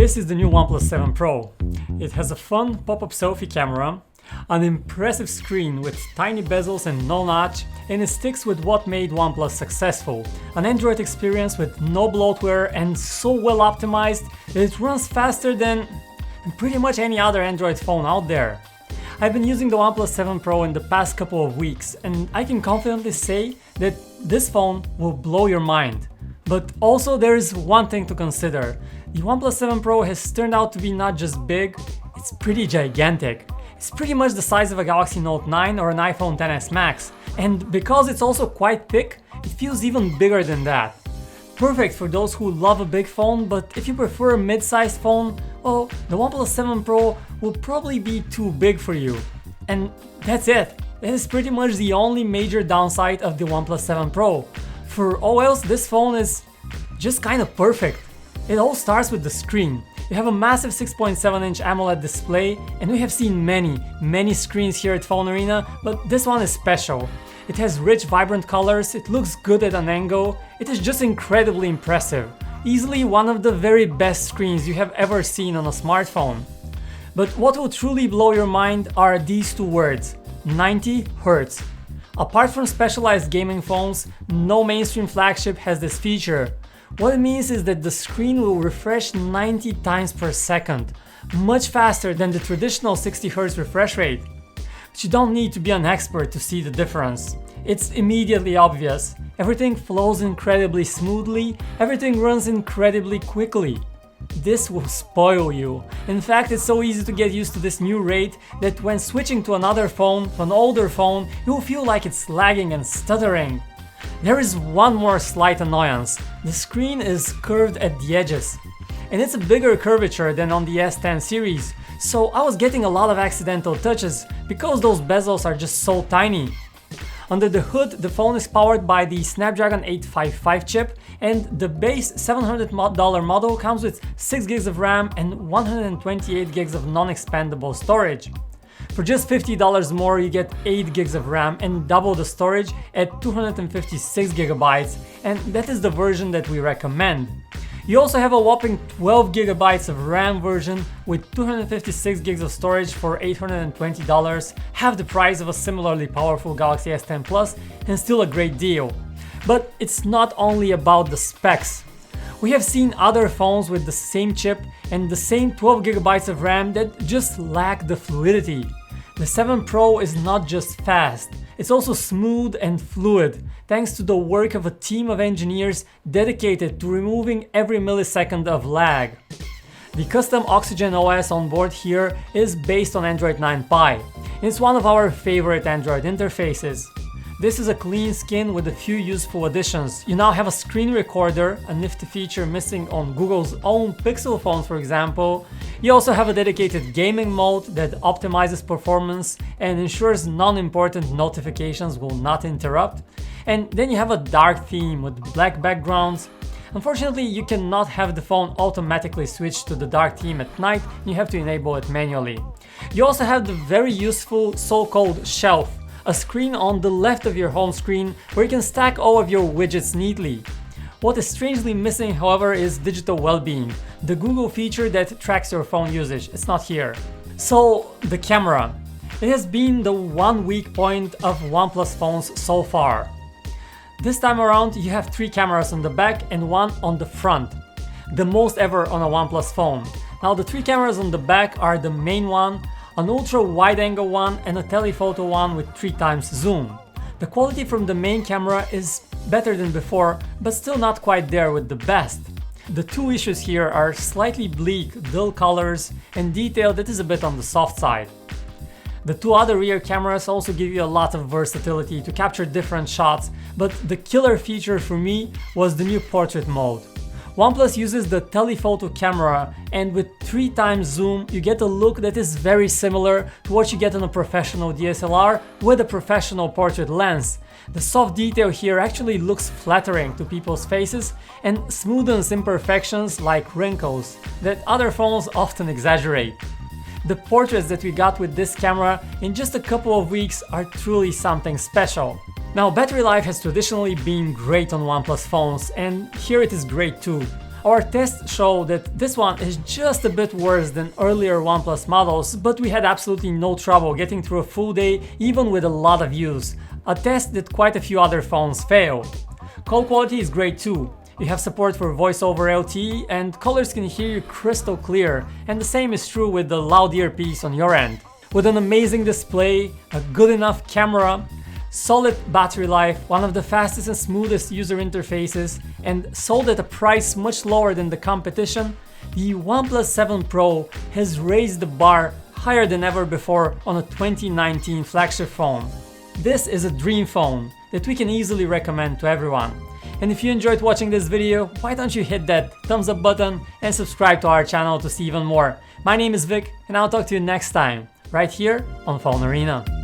This is the new OnePlus 7 Pro. It has a fun pop-up selfie camera, an impressive screen with tiny bezels and no notch, and it sticks with what made OnePlus successful. An Android experience with no bloatware and so well optimized that it runs faster than pretty much any other Android phone out there. I've been using the OnePlus 7 Pro in the past couple of weeks, and I can confidently say that this phone will blow your mind. But also there is one thing to consider. The OnePlus 7 Pro has turned out to be not just big, it's pretty gigantic. It's pretty much the size of a Galaxy Note 9 or an iPhone XS Max, and because it's also quite thick, it feels even bigger than that. Perfect for those who love a big phone, but if you prefer a mid-sized phone, well, the OnePlus 7 Pro will probably be too big for you. And that's it. That is pretty much the only major downside of the OnePlus 7 Pro. For all else, this phone is just kind of perfect. It all starts with the screen. You have a massive 6.7-inch AMOLED display, and we have seen many screens here at PhoneArena, but this one is special. It has rich, vibrant colors, it looks good at an angle, it is just incredibly impressive. Easily one of the very best screens you have ever seen on a smartphone. But what will truly blow your mind are these two words: 90 Hz. Apart from specialized gaming phones, no mainstream flagship has this feature. What it means is that the screen will refresh 90 times per second, much faster than the traditional 60 Hz refresh rate. But you don't need to be an expert to see the difference. It's immediately obvious. Everything flows incredibly smoothly, everything runs incredibly quickly. This will spoil you. In fact, it's so easy to get used to this new rate that when switching to another phone, to an older phone, you'll feel like it's lagging and stuttering. There is one more slight annoyance. The screen is curved at the edges. And it's a bigger curvature than on the S10 series, so I was getting a lot of accidental touches because those bezels are just so tiny. Under the hood, the phone is powered by the Snapdragon 855 chip, and the base $700 model comes with 6 gigs of RAM and 128 gigs of non-expandable storage. For just $50 more, you get 8 gigs of RAM and double the storage at 256 gigabytes, and that is the version that we recommend. You also have a whopping 12 gigabytes of RAM version with 256 gigs of storage for $820, half the price of a similarly powerful Galaxy S10 Plus, and still a great deal. But it's not only about the specs. We have seen other phones with the same chip and the same 12 gigabytes of RAM that just lack the fluidity. The 7 Pro is not just fast, it's also smooth and fluid, thanks to the work of a team of engineers dedicated to removing every millisecond of lag. The custom Oxygen OS on board here is based on Android 9 Pie, and it's one of our favorite Android interfaces. This is a clean skin with a few useful additions. You now have a screen recorder, a nifty feature missing on Google's own Pixel phones, for example. You also have a dedicated gaming mode that optimizes performance and ensures non-important notifications will not interrupt. And then you have a dark theme with black backgrounds. Unfortunately, you cannot have the phone automatically switch to the dark theme at night, you have to enable it manually. You also have the very useful so-called shelf, a screen on the left of your home screen where you can stack all of your widgets neatly. What is strangely missing, however, is digital well-being, the Google feature that tracks your phone usage. It's not here. So, the camera. It has been the one weak point of OnePlus phones so far. This time around, you have 3 cameras on the back and 1 on the front, the most ever on a OnePlus phone. Now, the 3 cameras on the back are the main one, an ultra wide angle one, and a telephoto one with 3 times zoom. The quality from the main camera is better than before, but still not quite there with the best. The two issues here are slightly bleak, dull colors, and detail that is a bit on the soft side. The 2 other rear cameras also give you a lot of versatility to capture different shots, but the killer feature for me was the new portrait mode. OnePlus uses the telephoto camera, and with 3 times zoom you get a look that is very similar to what you get on a professional DSLR with a professional portrait lens. The soft detail here actually looks flattering to people's faces and smoothens imperfections like wrinkles that other phones often exaggerate. The portraits that we got with this camera in just a couple of weeks are truly something special. Now, battery life has traditionally been great on OnePlus phones, and here it is great too. Our tests show that this one is just a bit worse than earlier OnePlus models, but we had absolutely no trouble getting through a full day even with a lot of use, a test that quite a few other phones failed. Call quality is great too. You have support for voice over LTE and callers can hear you crystal clear, and the same is true with the loud earpiece on your end. With an amazing display, a good enough camera, solid battery life, one of the fastest and smoothest user interfaces, and sold at a price much lower than the competition, the OnePlus 7 Pro has raised the bar higher than ever before on a 2019 flagship phone. This is a dream phone that we can easily recommend to everyone. And if you enjoyed watching this video, why don't you hit that thumbs up button and subscribe to our channel to see even more. My name is Vic and I'll talk to you next time, right here on PhoneArena.